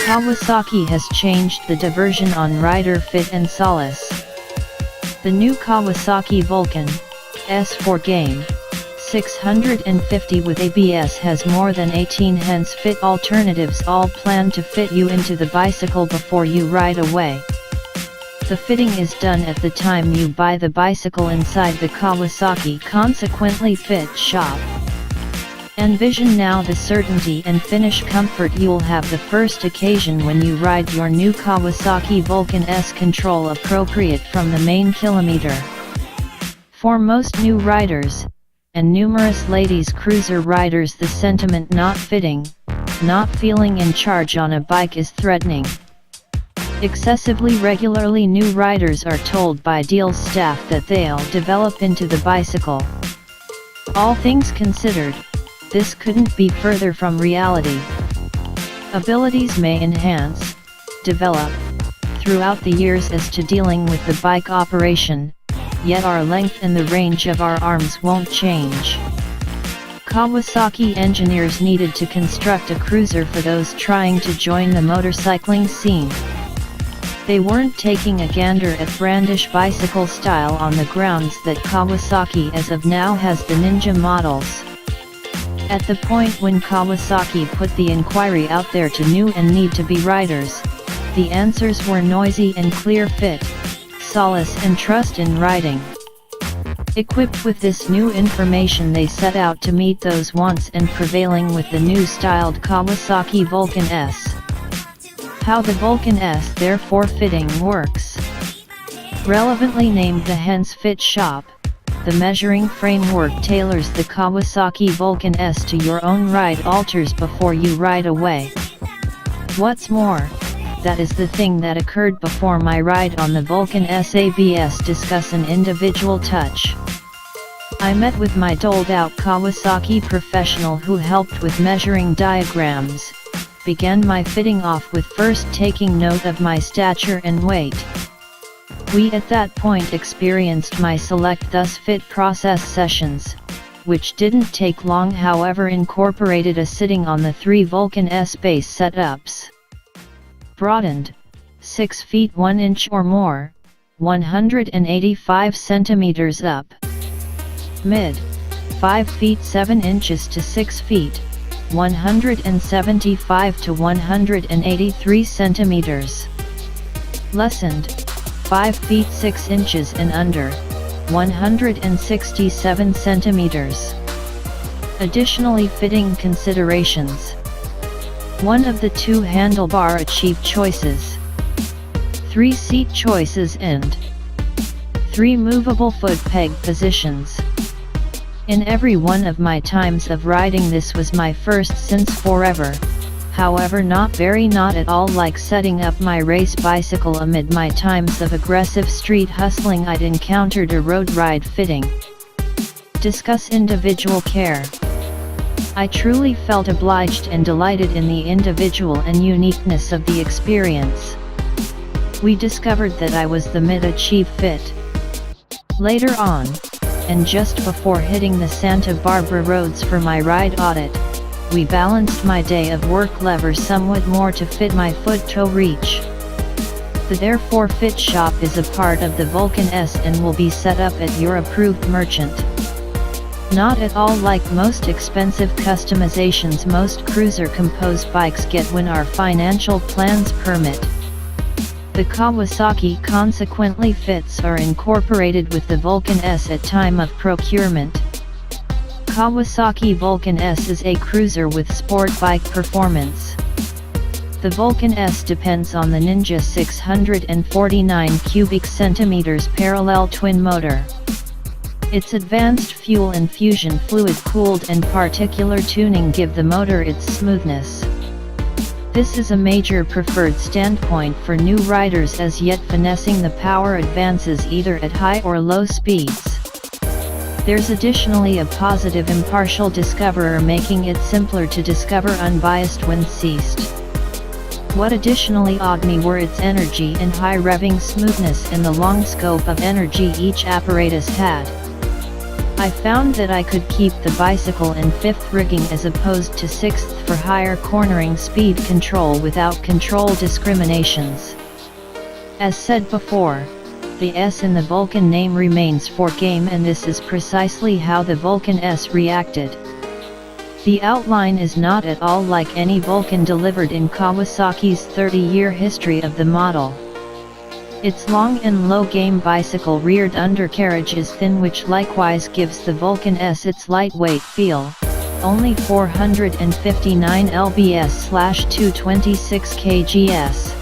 Kawasaki has changed the diversion on rider fit and solace. The new Kawasaki Vulcan S4 Game 650 with ABS has more than 18 hands fit alternatives, all planned to fit you into the bicycle before you ride away. The fitting is done at the time you buy the bicycle inside the Kawasaki Consequently Fit shop. Envision now the certainty and finish comfort you'll have the first occasion when you ride your new Kawasaki Vulcan S. Control appropriate from the main kilometer. For most new riders, and numerous ladies cruiser riders, the sentiment not fitting, not feeling in charge on a bike is threatening. Excessively regularly new riders are told by deal staff that they'll develop into the bicycle. All things considered, this couldn't be further from reality. Abilities may enhance, develop, throughout the years as to dealing with the bike operation, yet our length and the range of our arms won't change. Kawasaki engineers needed to construct a cruiser for those trying to join the motorcycling scene. They weren't taking a gander at brandish bicycle style on the grounds that Kawasaki as of now has the Ninja models. At the point when Kawasaki put the inquiry out there to new and need-to-be riders, the answers were noisy and clear fit, solace and trust in riding. Equipped with this new information, they set out to meet those wants and prevailing with the new styled Kawasaki Vulcan S. How the Vulcan S therefore fitting works. Relevantly named the Hence Fit Shop, the measuring framework tailors the Kawasaki Vulcan S to your own ride alters before you ride away. What's more, that is the thing that occurred before my ride on the Vulcan S. ABS. Discuss an individual touch. I met with my doled-out Kawasaki professional who helped with measuring diagrams, began my fitting off with first taking note of my stature and weight. We at that point experienced my select thus fit process sessions, which didn't take long, however incorporated a sitting on the 3 Vulcan S base setups. Broadened, 6 feet 1 inch or more, 185 centimeters up. Mid, 5 feet 7 inches to 6 feet, 175 to 183 centimeters. Lessened, 5 feet 6 inches and under, 167 centimeters. Additionally, fitting considerations. One of the 2 handlebar achieved choices, 3 seat choices and 3 movable foot peg positions. In every one of my times of riding, this was my first since forever. However, not at all like setting up my race bicycle amid my times of aggressive street hustling. I'd encountered a road ride fitting. Discuss individual care. I truly felt obliged and delighted in the individual and uniqueness of the experience. We discovered that I was the mid-achieve fit. Later on, and just before hitting the Santa Barbara roads for my ride audit, we balanced my day of work lever somewhat more to fit my foot-toe reach. The Therefore Fit shop is a part of the Vulcan S and will be set up at your approved merchant. Not at all like most expensive customizations most cruiser-composed bikes get when our financial plans permit. The Kawasaki Consequently Fits are incorporated with the Vulcan S at time of procurement. Kawasaki Vulcan S is a cruiser with sport bike performance. The Vulcan S depends on the Ninja 649 cubic centimeters parallel twin motor. Its advanced fuel infusion fluid cooled and particular tuning give the motor its smoothness. This is a major preferred standpoint for new riders, as yet finessing the power advances either at high or low speeds. There's additionally a positive impartial discoverer, making it simpler to discover unbiased when seized. What additionally awed me were its energy and high revving smoothness and the long scope of energy each apparatus had. I found that I could keep the bicycle in 5th rigging as opposed to 6th for higher cornering speed control without control discriminations. As said before, the S in the Vulcan name remains for game, and this is precisely how the Vulcan S reacted. The outline is not at all like any Vulcan delivered in Kawasaki's 30-year history of the model. Its long and low game bicycle reared undercarriage is thin, which likewise gives the Vulcan S its lightweight feel, only 459 lbs/226 kgs.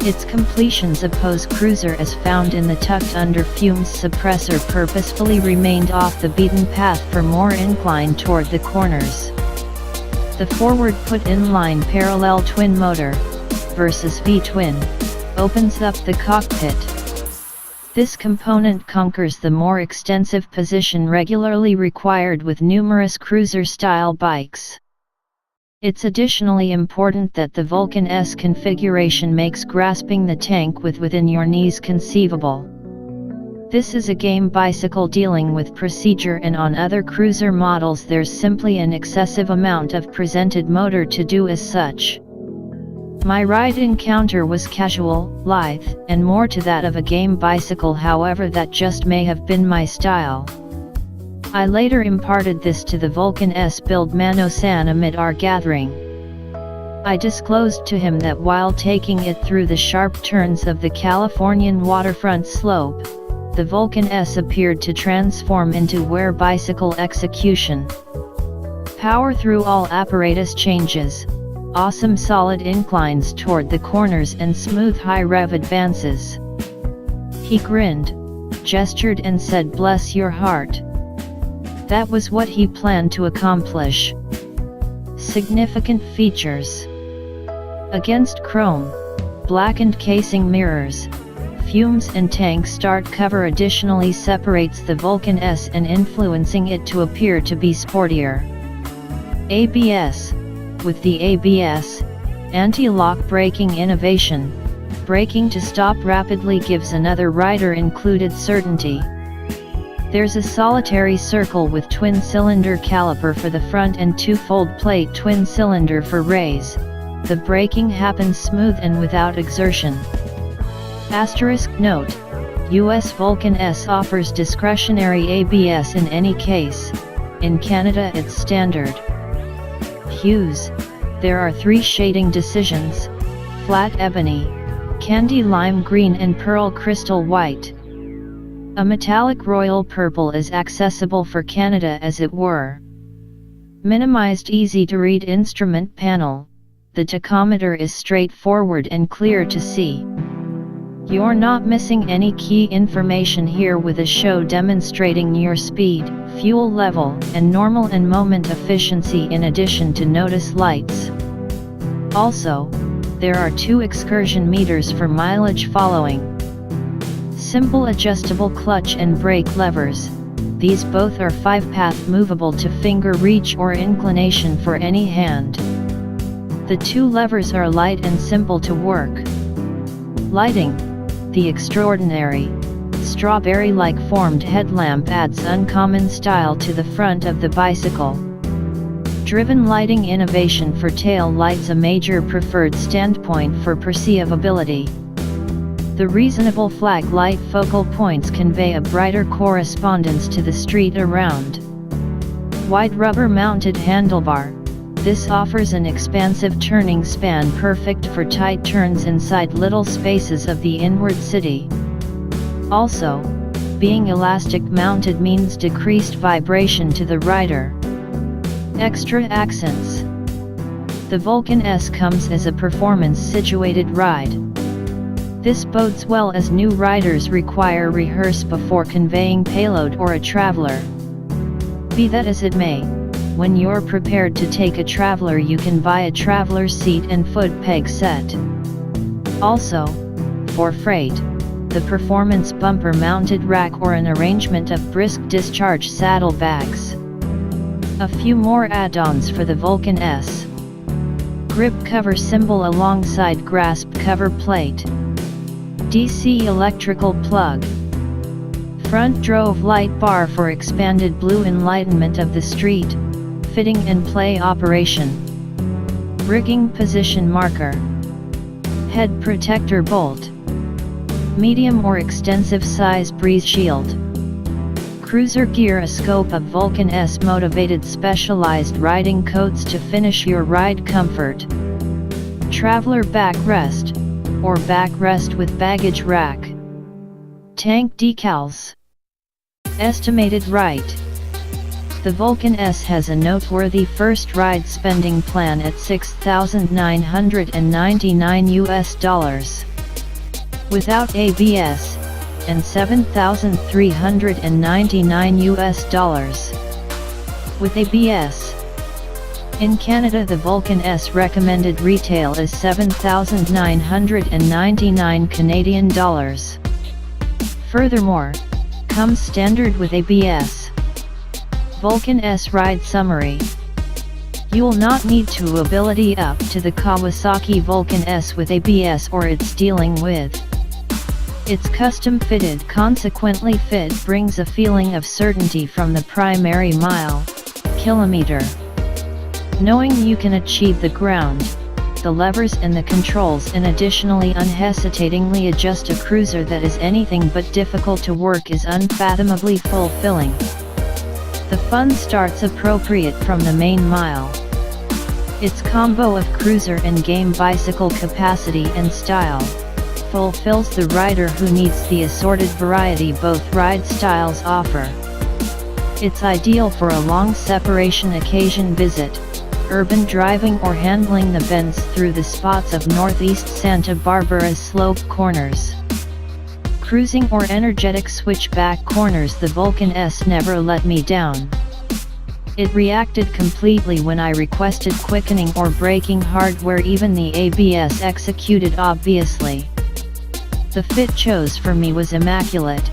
Its completions oppose cruiser as found in the tucked under fumes suppressor purposefully remained off the beaten path for more incline toward the corners. The forward put inline parallel twin motor, versus V-twin, opens up the cockpit. This component conquers the more extensive position regularly required with numerous cruiser-style bikes. It's additionally important that the Vulcan S configuration makes grasping the tank within your knees conceivable. This is a game bicycle dealing with procedure, and on other cruiser models there's simply an excessive amount of presented motor to do as such. My ride encounter was casual, lithe, and more to that of a game bicycle, however that just may have been my style. I later imparted this to the Vulcan S build Mano-san amid our gathering. I disclosed to him that while taking it through the sharp turns of the Californian waterfront slope, the Vulcan S appeared to transform into wear bicycle execution. Power through all apparatus changes, awesome solid inclines toward the corners, and smooth high rev advances. He grinned, gestured and said, "Bless your heart." That was what he planned to accomplish. Significant features. Against chrome, blackened casing mirrors, fumes and tank start cover additionally separates the Vulcan S and influencing it to appear to be sportier. ABS. With the ABS, anti-lock braking innovation, braking to stop rapidly gives another rider-included certainty. There's a solitary circle with twin-cylinder caliper for the front and two-fold plate twin-cylinder for raise. The braking happens smooth and without exertion. Asterisk note: US Vulcan S offers discretionary ABS in any case. In Canada it's standard. Hues. There are 3 shading decisions: flat ebony, candy lime green and pearl crystal white. A metallic royal purple is accessible for Canada as it were. Minimized easy to read instrument panel. The tachometer is straightforward and clear to see. You're not missing any key information here, with a show demonstrating your speed, fuel level, and normal and moment efficiency in addition to notice lights. Also, there are 2 excursion meters for mileage following. Simple adjustable clutch and brake levers. These both are 5-path movable to finger reach or inclination for any hand. The 2 levers are light and simple to work. Lighting. The extraordinary, strawberry-like formed headlamp adds uncommon style to the front of the bicycle. Driven lighting innovation for tail lights, a major preferred standpoint for perceivability. The reasonable flag light focal points convey a brighter correspondence to the street around. Wide rubber-mounted handlebar. This offers an expansive turning span perfect for tight turns inside little spaces of the inward city. Also, being elastic mounted means decreased vibration to the rider. Extra accents. The Vulcan S comes as a performance-situated ride. This bodes well as new riders require rehearse before conveying payload or a traveler. Be that as it may, when you're prepared to take a traveler, you can buy a traveler seat and foot peg set. Also, for freight, the performance bumper mounted rack or an arrangement of brisk discharge saddlebags. A few more add-ons for the Vulcan S. Grip cover symbol alongside grasp cover plate. DC electrical plug. Front drove light bar for expanded blue enlightenment of the street, fitting and play operation. Rigging position marker. Head protector bolt. Medium or extensive size breeze shield. Cruiser gear. A scope of Vulcan S motivated specialized riding coats to finish your ride comfort. Traveler backrest, or backrest with baggage rack. Tank decals. Estimated ride. The Vulcan S has a noteworthy first ride spending plan at $6,999 without ABS, and $7,399 with ABS. In Canada, the Vulcan S recommended retail is $7,999 Canadian dollars. Furthermore, comes standard with ABS. Vulcan S ride summary. You'll not need to ability up to the Kawasaki Vulcan S with ABS or it's dealing with. It's custom fitted, consequently fit brings a feeling of certainty from the primary mile, kilometer. Knowing you can achieve the ground, the levers and the controls, and additionally unhesitatingly adjust a cruiser that is anything but difficult to work is unfathomably fulfilling. The fun starts appropriate from the main mile. Its combo of cruiser and game bicycle capacity and style fulfills the rider who needs the assorted variety both ride styles offer. It's ideal for a long separation occasion visit, urban driving, or handling the bends through the spots of Northeast Santa Barbara's slope corners. Cruising or energetic switchback corners, the Vulcan S never let me down. It reacted completely when I requested quickening or braking hardware, even the ABS executed obviously. The fit chose for me was immaculate,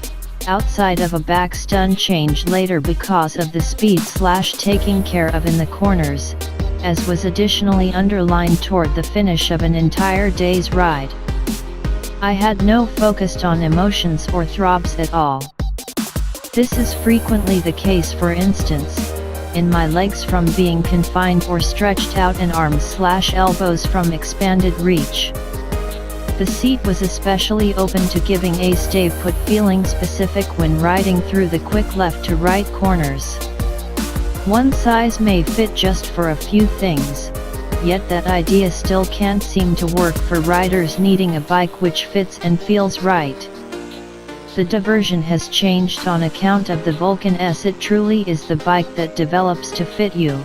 outside of a back stun change later because of the speed / taking care of in the corners, as was additionally underlined toward the finish of an entire day's ride. I had no focused on emotions or throbs at all. This is frequently the case, for instance, in my legs from being confined or stretched out, and arms / elbows from expanded reach. The seat was especially open to giving a stay put feeling, specific when riding through the quick left to right corners. One size may fit just for a few things, yet that idea still can't seem to work for riders needing a bike which fits and feels right. The diversion has changed on account of the Vulcan S. It truly is the bike that develops to fit you.